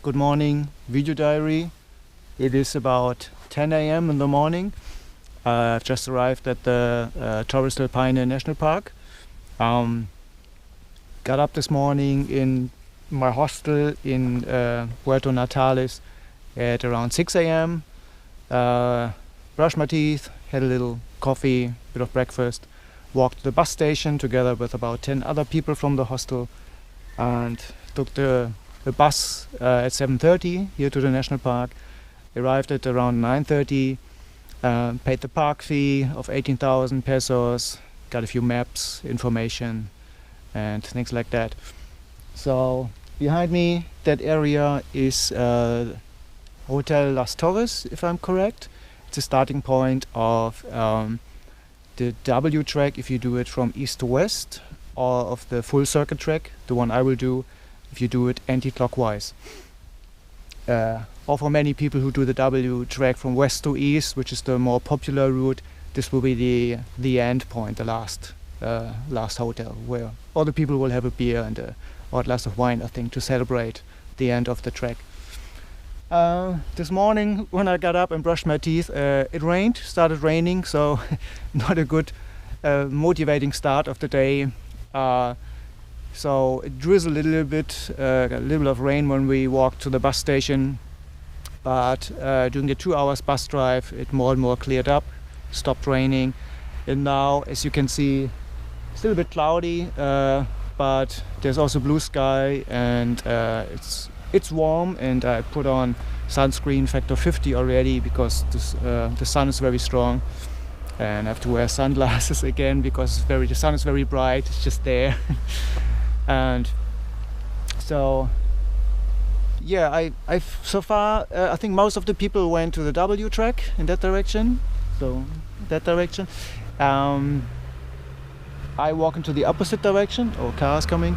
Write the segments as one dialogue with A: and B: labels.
A: good morning video diary. It is about 10 a.m. in the morning. I've just arrived at the Torres Paine National Park. Got up this morning in my hostel in Puerto Natales at around 6 a.m. Brushed my teeth, had a little coffee, bit of breakfast, walked to the bus station together with about 10 other people from the hostel, and took the bus at 7:30 here to the national park. Arrived at around 9:30, paid the park fee of 18,000 pesos, got a few maps, information, and things like that. So behind me, that area is Hotel Las Torres, if I'm correct. It's a starting point of the W track if you do it from east to west, or of the full circuit track, the one I will do if you do it anti-clockwise. Or for many people who do the W track from west to east, which is the more popular route, this will be the end point, the last hotel, where all the people will have a beer and or a glass of wine, I think, to celebrate the end of the trek. This morning when I got up and brushed my teeth, it started raining, so not a good motivating start of the day. So it drizzled a little bit, got a little bit of rain when we walked to the bus station, but during the 2 hours bus drive it more and more cleared up, stopped raining, and now, as you can see, still a bit cloudy, but there's also blue sky, and it's warm, and I put on sunscreen factor 50 already because the sun is very strong, and I have to wear sunglasses again because the sun is very bright, it's just there. And so yeah, I so far I think most of the people went to the W track in that direction, so that direction. I walk into the opposite direction, or cars coming,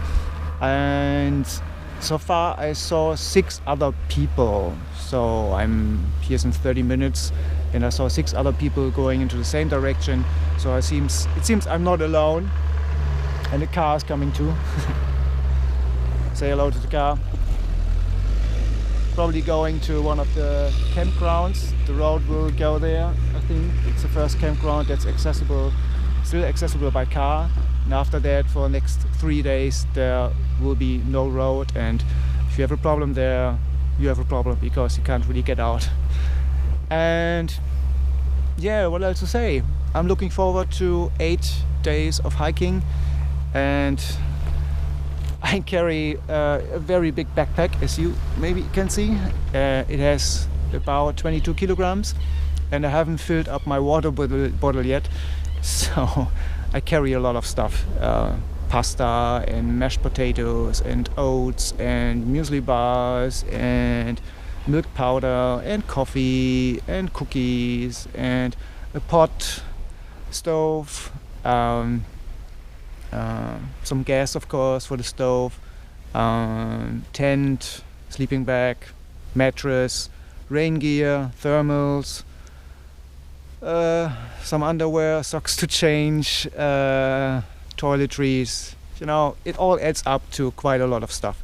A: and so far I saw 6 other people. So I'm here since 30 minutes and I saw 6 other people going into the same direction, so it seems I'm not alone, and the car is coming too. Say hello to the car. Probably going to one of the campgrounds. The road will go there. I think it's the first campground that's still accessible by car, and after that for the next 3 days there will be no road, and if you have a problem there, you have a problem because you can't really get out. And yeah, what else to say? I'm looking forward to 8 days of hiking, and I carry a very big backpack, as you maybe can see. It has about 22 kilograms, and I haven't filled up my water bottle yet, so I carry a lot of stuff. Pasta and mashed potatoes and oats and muesli bars and milk powder and coffee and cookies and a pot, stove, some gas of course for the stove, tent, sleeping bag, mattress, rain gear, thermals, some underwear, socks to change, toiletries. You know, it all adds up to quite a lot of stuff.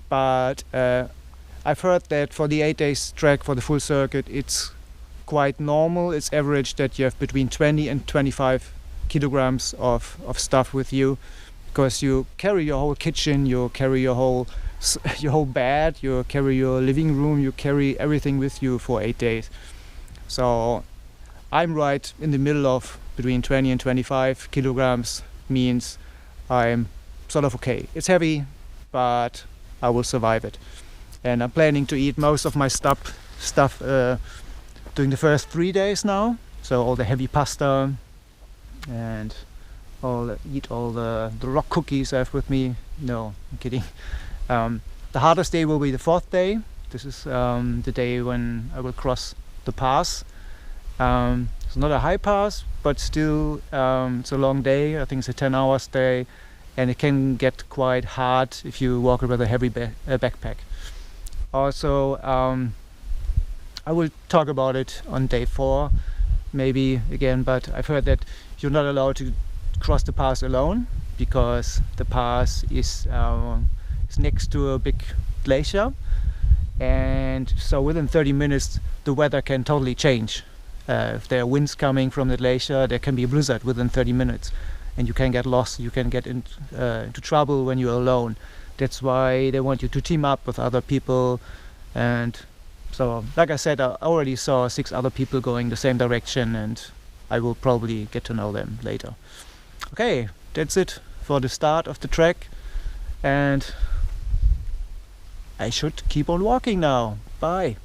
A: But I've heard that for the 8 days trek for the full circuit, it's quite normal. It's average that you have between 20 and 25 kilograms of stuff with you, because you carry your whole kitchen, you carry your whole bed, you carry your living room, you carry everything with you for 8 days. So I'm right in the middle of between 20 and 25 kilograms, means I'm sort of okay. It's heavy, but I will survive it. And I'm planning to eat most of my stuff during the first 3 days now. So all the heavy pasta and eat all the rock cookies I have with me. No, I'm kidding. The hardest day will be the 4th day. This is the day when I will cross the pass. It's not a high pass, but still it's a long day. I think it's a 10-hour day, and it can get quite hard if you walk with a heavy backpack. Also, I will talk about it on day 4 maybe again, but I've heard that you're not allowed to cross the pass alone, because the pass is next to a big glacier, and so within 30 minutes the weather can totally change. If there are winds coming from the glacier, there can be a blizzard within 30 minutes, and you can get lost, you can get into trouble when you're alone. That's why they want you to team up with other people. And so, like I said, I already saw 6 other people going the same direction, and I will probably get to know them later. Okay, that's it for the start of the trek, and I should keep on walking now. Bye.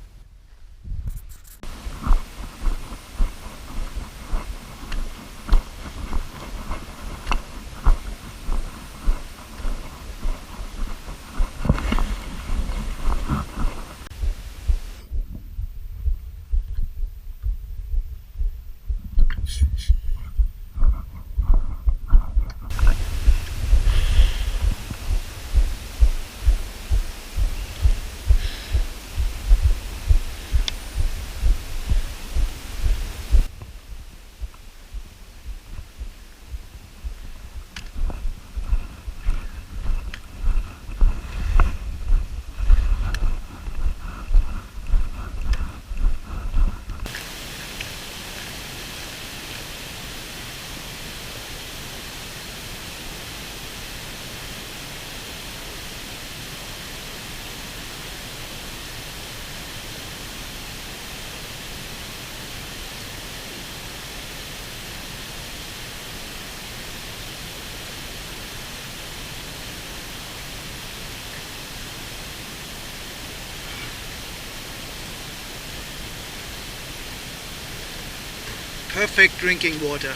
A: Perfect drinking water,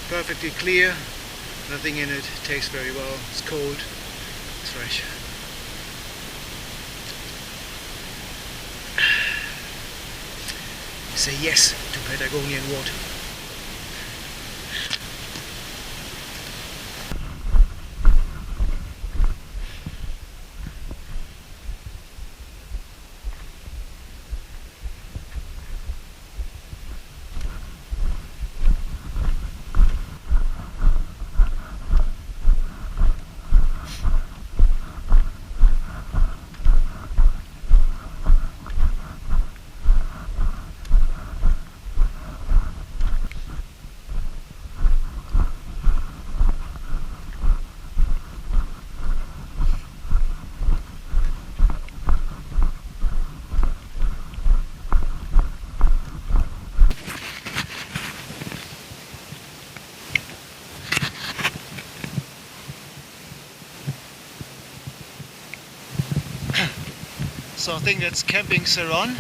A: perfectly clear, nothing in it, tastes very well, it's cold, it's fresh. Say yes to Patagonian water. So I think that's camping Saron.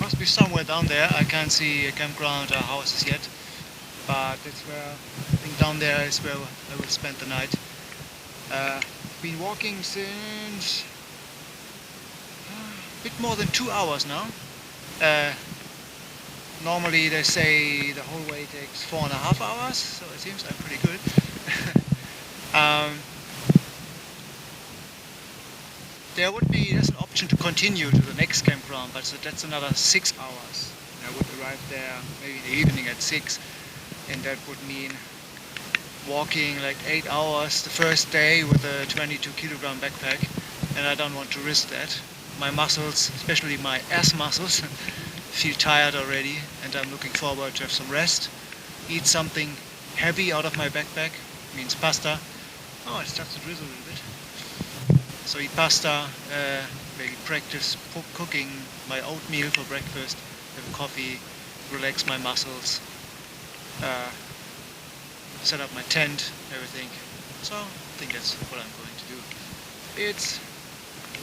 A: Must be somewhere down there. I can't see a campground or houses yet, but that's where I think down there is where I will spend the night. Been walking since a bit more than 2 hours now. Normally they say the whole way takes 4.5 hours, so it seems I'm pretty good. There's an option to continue to the next campground, but so that's another 6 hours. I would arrive there maybe in the evening at 6, and that would mean walking like 8 hours the first day with a 22 kilogram backpack, and I don't want to risk that. My muscles, especially my ass muscles, feel tired already, and I'm looking forward to have some rest, eat something heavy out of my backpack, means pasta. Oh, it starts to drizzle a little bit. So eat pasta, maybe practice cooking my oatmeal for breakfast, have a coffee, relax my muscles, set up my tent, everything. So I think that's what I'm going to do. It's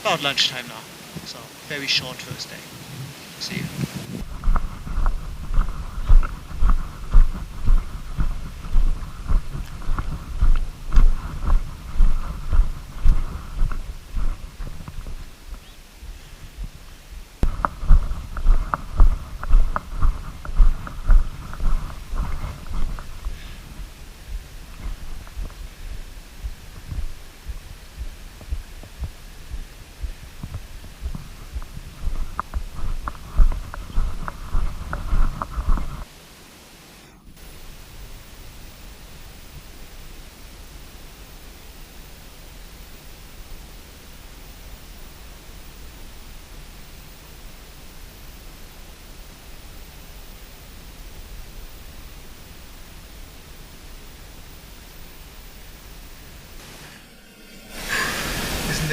A: about lunchtime now, so very short first day. See you.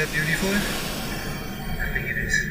A: that beautiful? I think it is.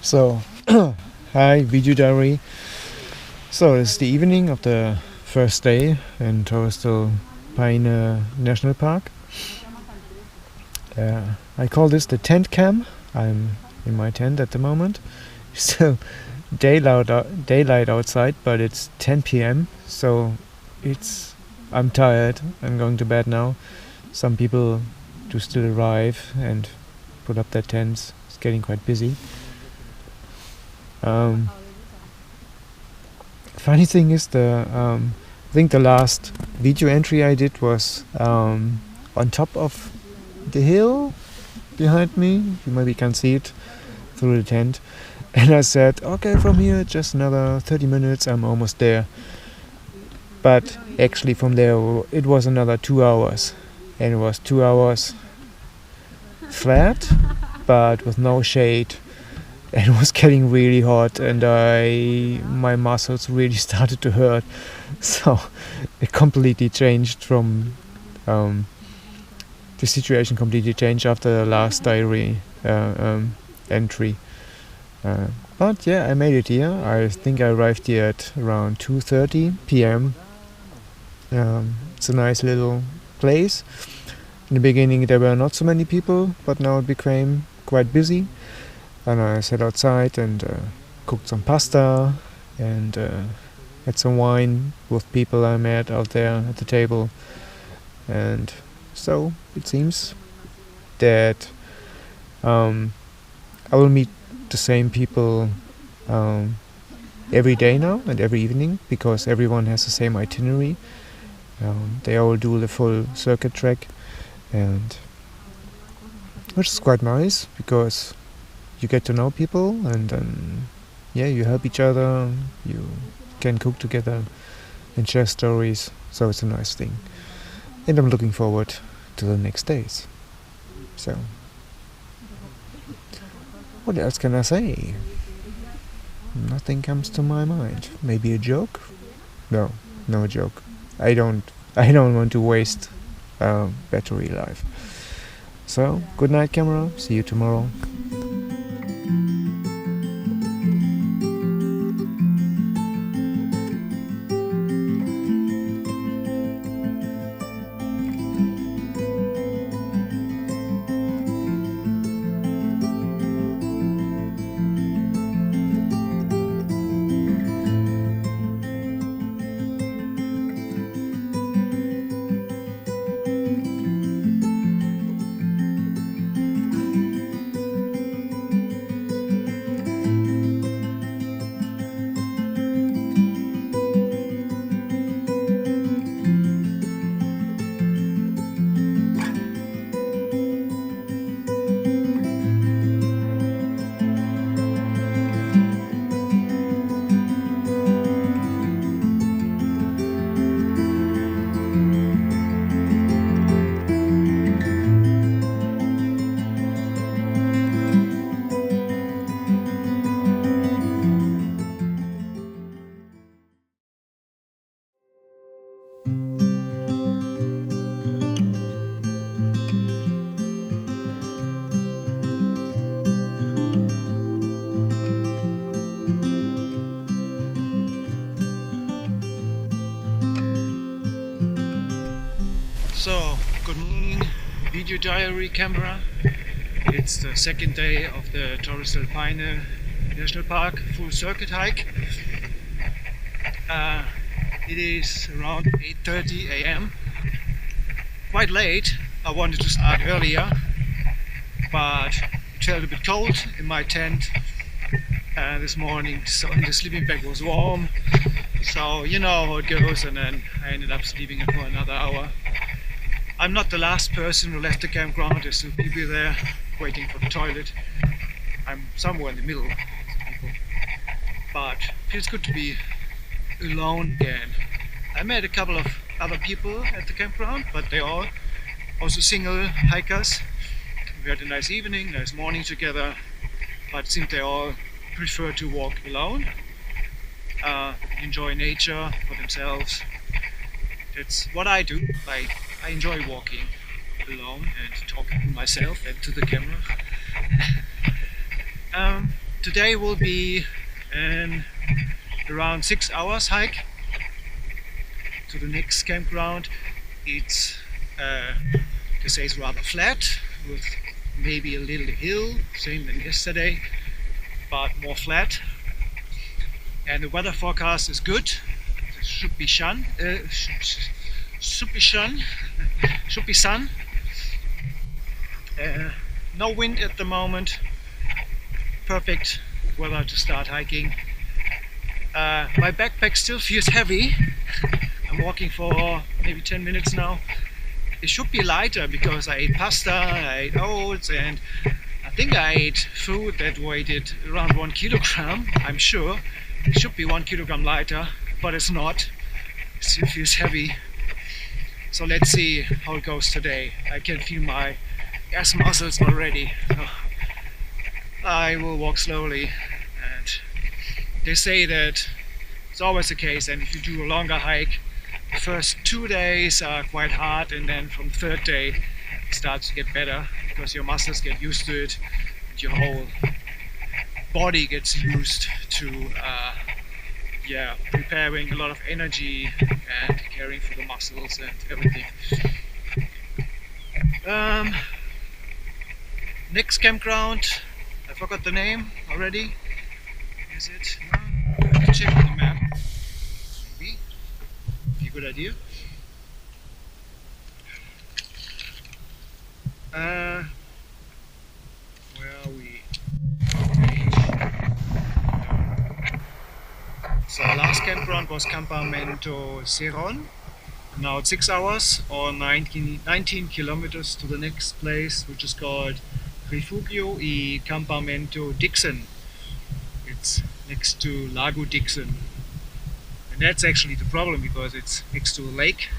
A: So, hi, video diary. So, it's the evening of the first day in Torres Paine National Park. I call this the tent camp. I'm in my tent at the moment. Still daylight outside, but it's 10 p.m. So I'm tired. I'm going to bed now. Some people do still arrive and put up their tents. It's getting quite busy. Funny thing is I think the last video entry I did was on top of the hill behind me. You maybe can see it through the tent. And I said, okay, from here just another 30 minutes, I'm almost there. But actually from there it was another 2 hours. And it was 2 hours flat, but with no shade. And it was getting really hot, and my muscles really started to hurt. So it completely changed from the situation completely changed after the last diary entry. But yeah, I made it here. I think I arrived here at around 2:30 p.m. It's a nice little place. In the beginning there were not so many people, but now it became quite busy. And I sat outside and cooked some pasta and had some wine with people I met out there at the table. And so it seems that I will meet the same people every day now and every evening, because everyone has the same itinerary. They all do the full circuit trek, and which is quite nice because you get to know people, and then you help each other, you can cook together and share stories, so it's a nice thing. And I'm looking forward to the next days. So what else can I say? Nothing comes to my mind. Maybe a joke? No joke. I don't want to waste battery life. So good night, camera. See you tomorrow. So, good morning, video diary camera. It's the second day of the Torres Paine National Park full circuit hike. It is around 8:30 a.m. Quite late. I wanted to start earlier, but it felt a bit cold in my tent this morning, so the sleeping bag was warm. So you know how it goes, and then I ended up sleeping for another hour. I'm not the last person who left the campground. There's still people there waiting for the toilet. I'm somewhere in the middle of the people. But it feels good to be alone again. I met a couple of other people at the campground, but they all also single hikers. We had a nice evening, nice morning together, but it seemed they all prefer to walk alone, enjoy nature for themselves. That's what I do. I enjoy walking alone and talking to myself and to the camera. Today will be an around 6 hours hike to the next campground. It's they say it's rather flat with maybe a little hill, same than yesterday, but more flat. And the weather forecast is good. It should be sun. Should be sun. No wind at the moment. Perfect weather to start hiking. My backpack still feels heavy. I'm walking for maybe 10 minutes now. It should be lighter because I ate pasta, I ate oats, and I think I ate food that weighted around 1 kilogram. I'm sure it should be 1 kilogram lighter, but it's not. It still feels heavy. So let's see how it goes today. I can feel my gas muscles already. I will walk slowly, and they say that it's always the case, and if you do a longer hike, the first 2 days are quite hard, and then from the third day it starts to get better because your muscles get used to it and your whole body gets used to preparing a lot of energy and caring for the muscles and everything. Next campground, I forgot the name already. Is it? No, I have to check on the map. Maybe. Be a good idea. Where are we? So last campground was Campamento Seron. Now it's 6 hours or 19 kilometers to the next place, which is called Refugio y Campamento Dixon. It's next to Lago Dixon. And that's actually the problem because it's next to a lake,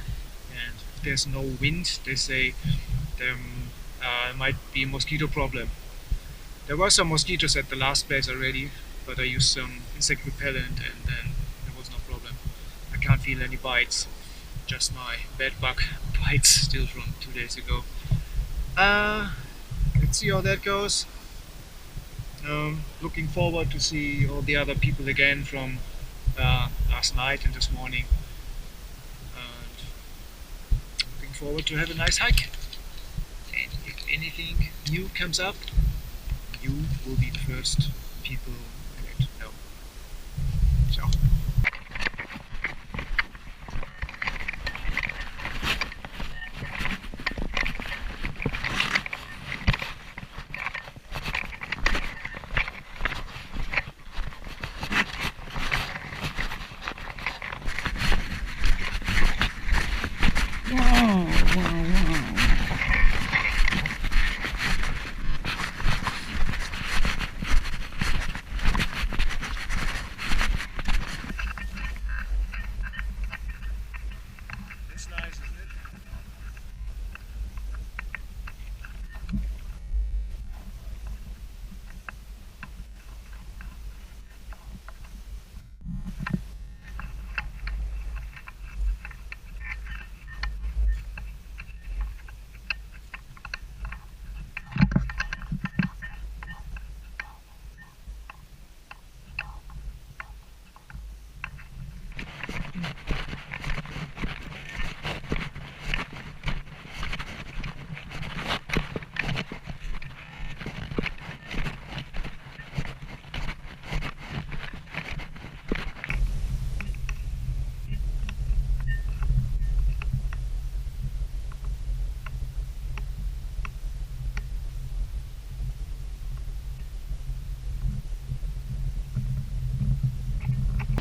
A: and if there's no wind, they say there might be a mosquito problem. There were some mosquitoes at the last place already, but I used some insect repellent and then there was no problem. I can't feel any bites, just my bed bug bites still from 2 days ago. Let's see how that goes. Looking forward to see all the other people again from last night and this morning. And looking forward to have a nice hike. And if anything new comes up, you will be the first people to know. So.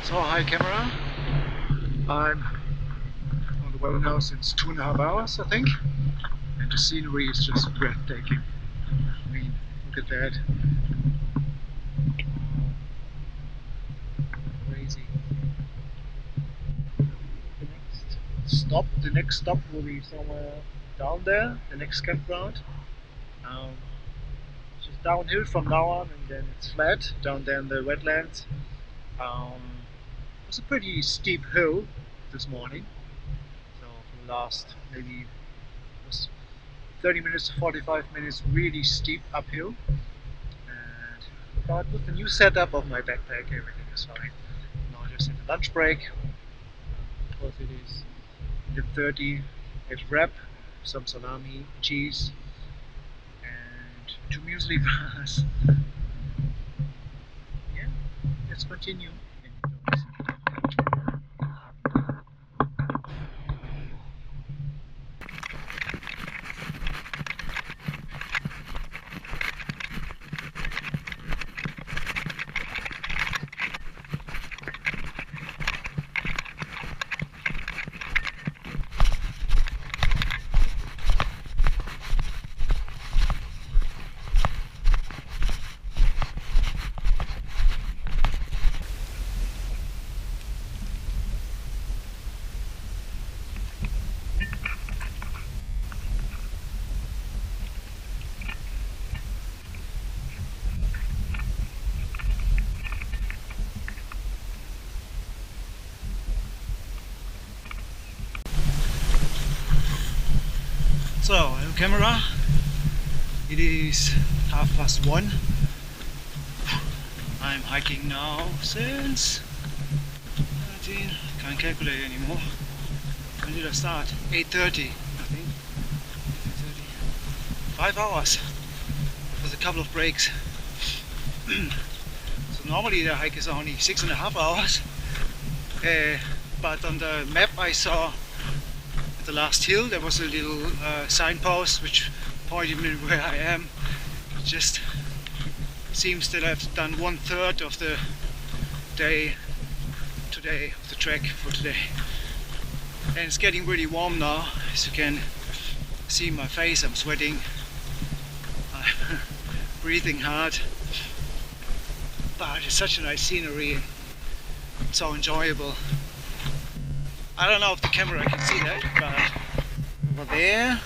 A: So hi camera, I'm on the way now since 2.5 hours I think, and the scenery is just breathtaking. I mean, look at that. Crazy. The next stop will be somewhere down there, the next campground. Um, just downhill from now on, and then it's flat down there in the wetlands. It was a pretty steep hill this morning, so for the last maybe it was 30 minutes to 45 minutes really steep uphill, but with the new setup of my backpack everything is fine. Now just at the lunch break, because it is 10:30, I have wrap, some salami, cheese, and 2 muesli bars. Yeah, let's continue. So, hello camera, it is 1:30. I'm hiking now since 13, can't calculate anymore. When did I start? 8:30 I think. 8:30. 5 hours with a couple of breaks. So normally the hike is only 6.5 hours, but on the map I saw the last hill there was a little signpost which pointed me where I am. It just seems that I've done 1/3 of the day today, of the trek for today. And it's getting really warm now, as you can see my face. I'm sweating, I'm breathing hard, but it's such a nice scenery, so enjoyable. I don't know if the camera can see that, but over there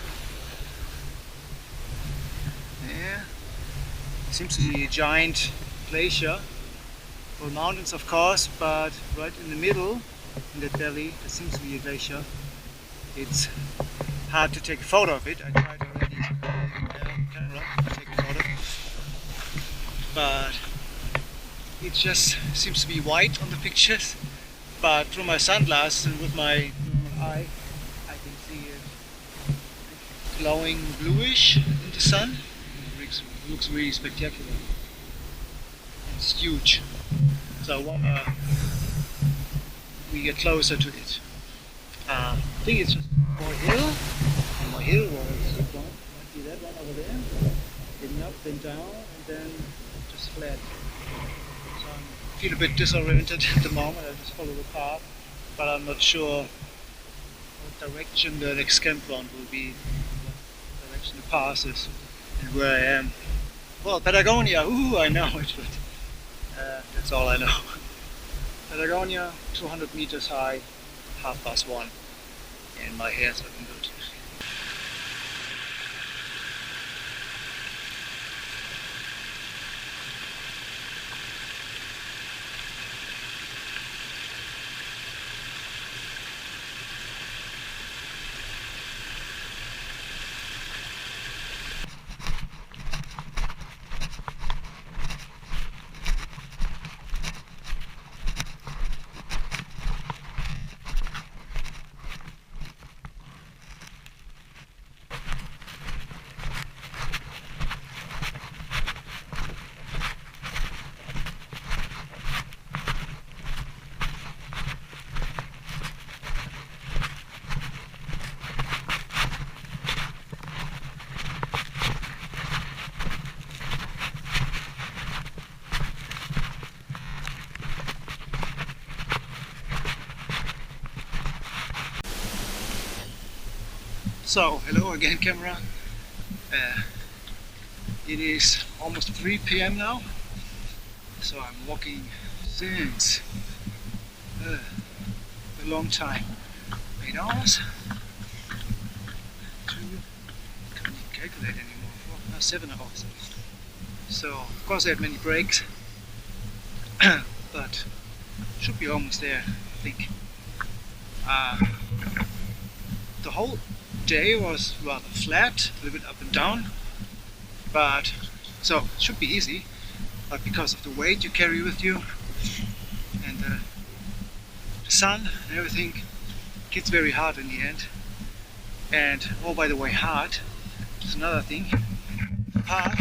A: seems to be a giant glacier. Well, mountains of course, but right in the middle, in that valley, there seems to be a glacier. It's hard to take a photo of it. I tried already with the camera to take a photo, but it just seems to be white on the pictures. But through my sunglasses and with my eye, I can see it glowing bluish in the sun. It looks really spectacular. It's huge. So we get closer to it. I think it's just more hill. And more hill was that one. See that one over there? Then up, then down, and then just flat. So I feel a bit disoriented at the moment. I just follow the path, but I'm not sure what direction the next campground will be, what direction the path is, and where I am. Well, Patagonia, ooh, I know it, but that's all I know. Patagonia, 200 meters high, 1:30, and my hair's looking good.
B: So, hello again, camera. It is almost 3 p.m. now, so I'm walking since a long time. 8 hours? Can't even calculate anymore. 7 hours. So, of course, I had many breaks, but should be almost there, I think. The whole day was rather flat, a little bit up and down, but so it should be easy. But because of the weight you carry with you and the sun and everything, it gets very hard in the end. And oh, by the way, hard is another thing. The path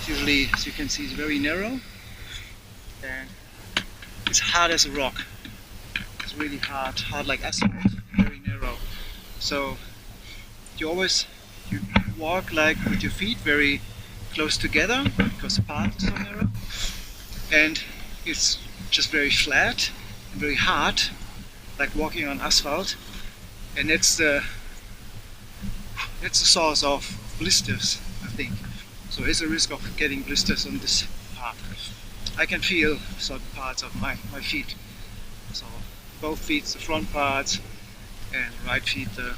B: is usually, as you can see, is very narrow and it's hard as a rock. It's really hard like asphalt, very narrow. So you walk like with your feet very close together because the path is so narrow, and it's just very flat and very hard, like walking on asphalt, and that's the source of blisters, I think. So there's a risk of getting blisters on this path. I can feel certain parts of my feet. So both feet, the front parts, and the right feet, the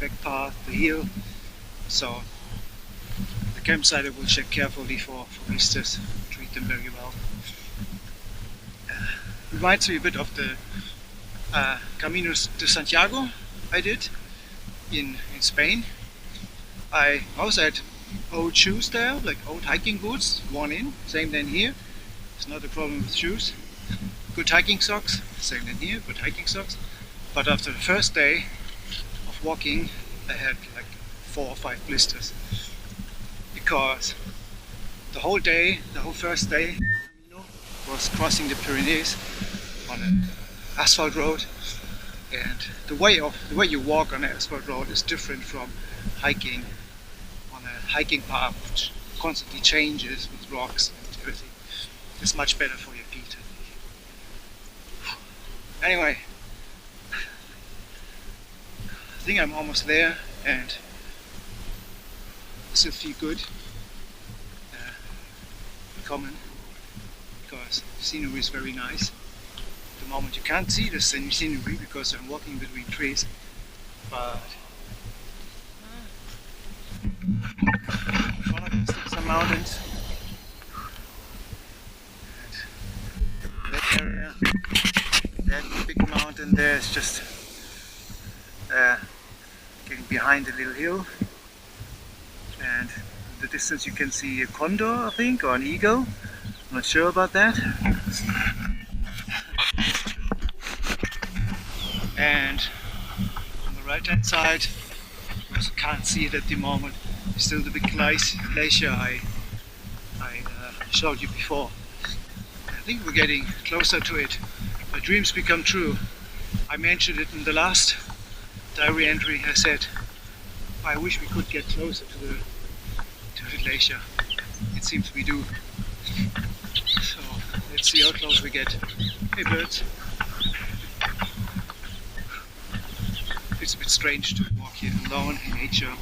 B: back part, the heel. So the campsite I will check carefully for blisters, treat them very well. Reminds me a bit of the Camino de Santiago I did in Spain. I also had old shoes there, like old hiking boots, worn in, same than here. It's not a problem with shoes. Good hiking socks, same than here, good hiking socks. But after the first day of walking, I had like 4 or 5 blisters. Because the whole first day was crossing the Pyrenees on an asphalt road. And the way you walk on an asphalt road is different from hiking on a hiking path, which constantly changes with rocks and everything. It's much better for your feet. Anyway, I think I'm almost there, and I still feel good. Common, because the scenery is very nice. At the moment you can't see the scenery because I'm walking between trees, but in front of me still some mountains. And that area, that big mountain there is just getting behind a little hill, and in the distance you can see a condor, I think, or an eagle. I'm not sure about that. And on the right hand side, you also can't see it at the moment, it's still the big glacier I showed you before. I think we're getting closer to it. My dreams become true. I mentioned it in the last diary entry. I said I wish we could get closer to the glacier. It seems we do. So let's see how close we get. Hey birds. It's a bit strange to walk here alone in nature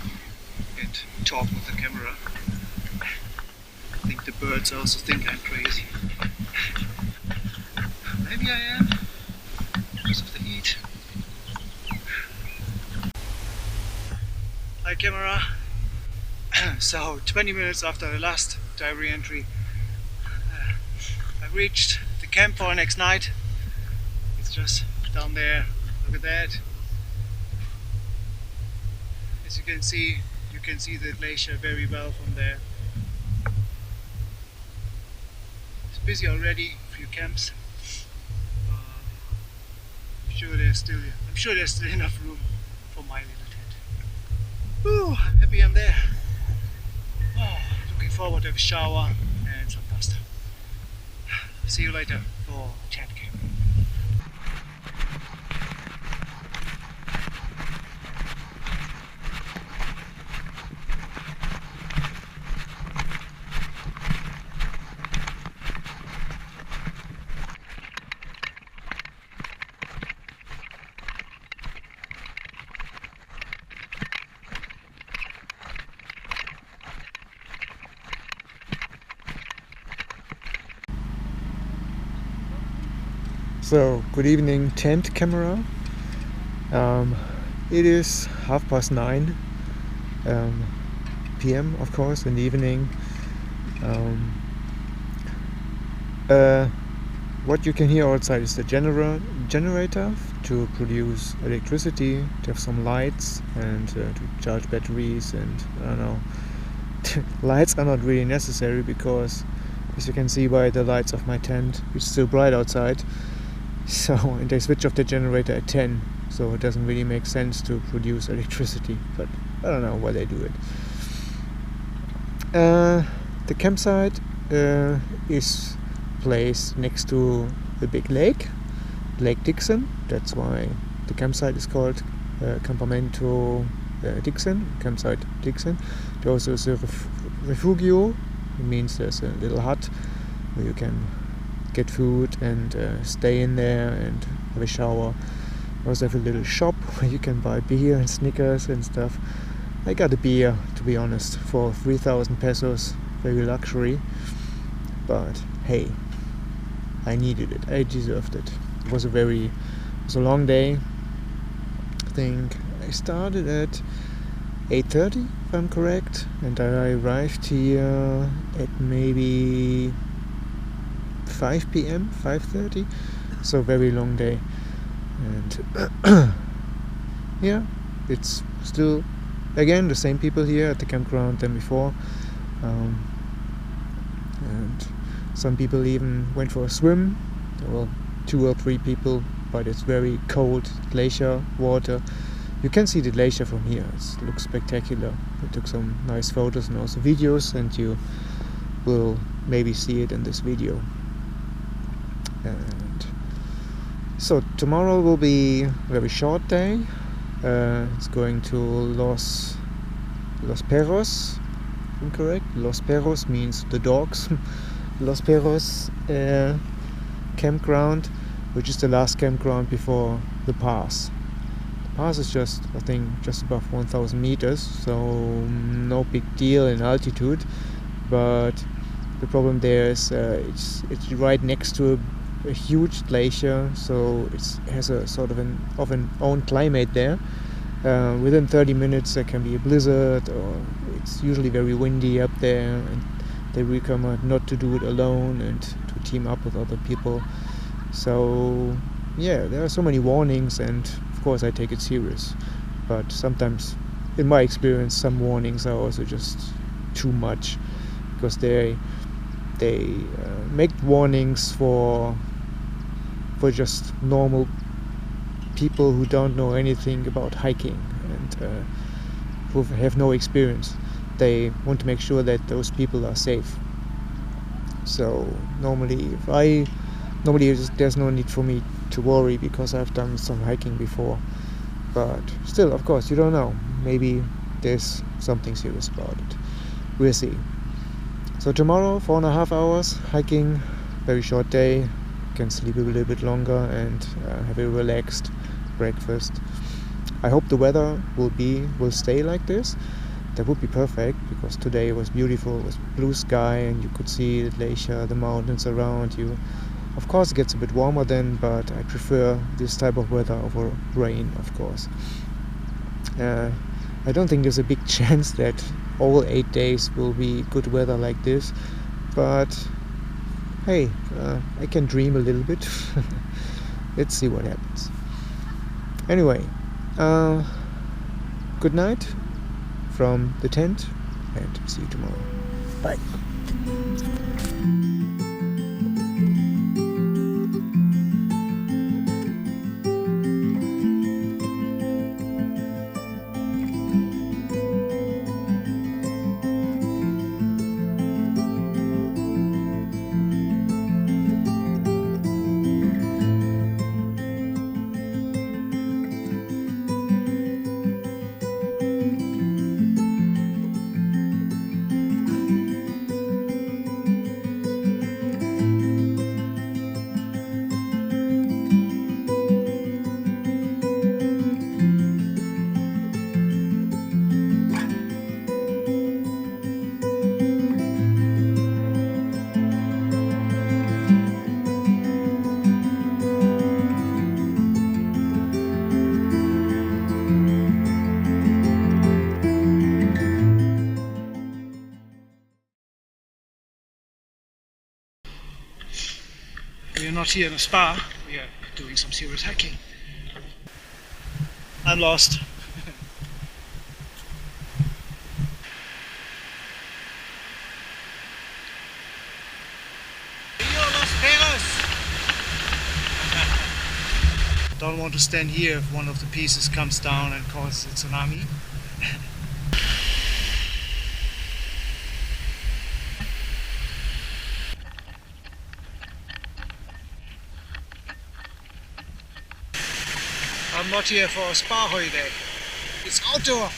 B: and talk with the camera. I think the birds also think I'm crazy. Maybe I am, because of the heat. Hi camera. So 20 minutes after the last diary entry, I reached the camp for next night. It's just down there. Look at that. As you can see the glacier very well from there. It's busy already, a few camps. I'm sure there's still enough room for my little tent. Whew, I'm happy I'm there. Oh, looking forward to have a shower and some pasta. See you later for chat camp.
A: So, good evening, tent camera. It is 9:30 p.m. of course, in the evening. What you can hear outside is the generator to produce electricity, to have some lights, and to charge batteries, and I don't know. Lights are not really necessary because, as you can see by the lights of my tent, it's still bright outside. So, and they switch off the generator at 10, so it doesn't really make sense to produce electricity, but I don't know why they do it. The campsite is placed next to a big lake, Lake Dixon. That's why the campsite is called Campamento Dixon, Campsite Dixon. There also is a refugio. It means there's a little hut where you can get food and stay in there and have a shower. I also have a little shop where you can buy beer and Snickers and stuff. I got a beer, to be honest, for 3,000 pesos, very luxury, but hey, I needed it, I deserved it. It was a long day. I think I started at 8:30, if I'm correct, and I arrived here at maybe 5 p.m, 5:30, so very long day. And yeah, it's still again the same people here at the campground than before, and some people even went for a swim. Well, 2 or 3 people, but it's very cold glacier water. You can see the glacier from here. It looks spectacular. I took some nice photos and also videos, and you will maybe see it in this video. And so tomorrow will be a very short day. It's going to Los Perros, if I'm correct. Los Perros means the dogs. Los Perros campground, which is the last campground before the pass. The pass is just, I think, just above 1,000 meters, so no big deal in altitude. But the problem there is it's right next to a huge glacier, so it has a sort of an own climate there. Within 30 minutes there can be a blizzard, or it's usually very windy up there, and they recommend not to do it alone and to team up with other people. So yeah, there are so many warnings, and of course I take it serious, but sometimes, in my experience, some warnings are also just too much, because they make warnings for just normal people who don't know anything about hiking and who have no experience. They want to make sure that those people are safe. So normally there's no need for me to worry, because I've done some hiking before. But still, of course, you don't know. Maybe there's something serious about it. We'll see. So tomorrow, 4.5 hours hiking, very short day. Can sleep a little bit longer and have a relaxed breakfast. I hope the weather will stay like this. That would be perfect, because today was beautiful. It was blue sky and you could see the glacier, the mountains around you. Of course it gets a bit warmer then, but I prefer this type of weather over rain, of course. I don't think there's a big chance that all 8 days will be good weather like this, but hey, I can dream a little bit. Let's see what happens. Anyway, good night from the tent, and see you tomorrow. Bye.
B: not here in a spa, we are doing some serious hiking. I'm lost. Don't want to stand here if one of the pieces comes down and causes a tsunami. I'm not here for a spa holiday. It's outdoor.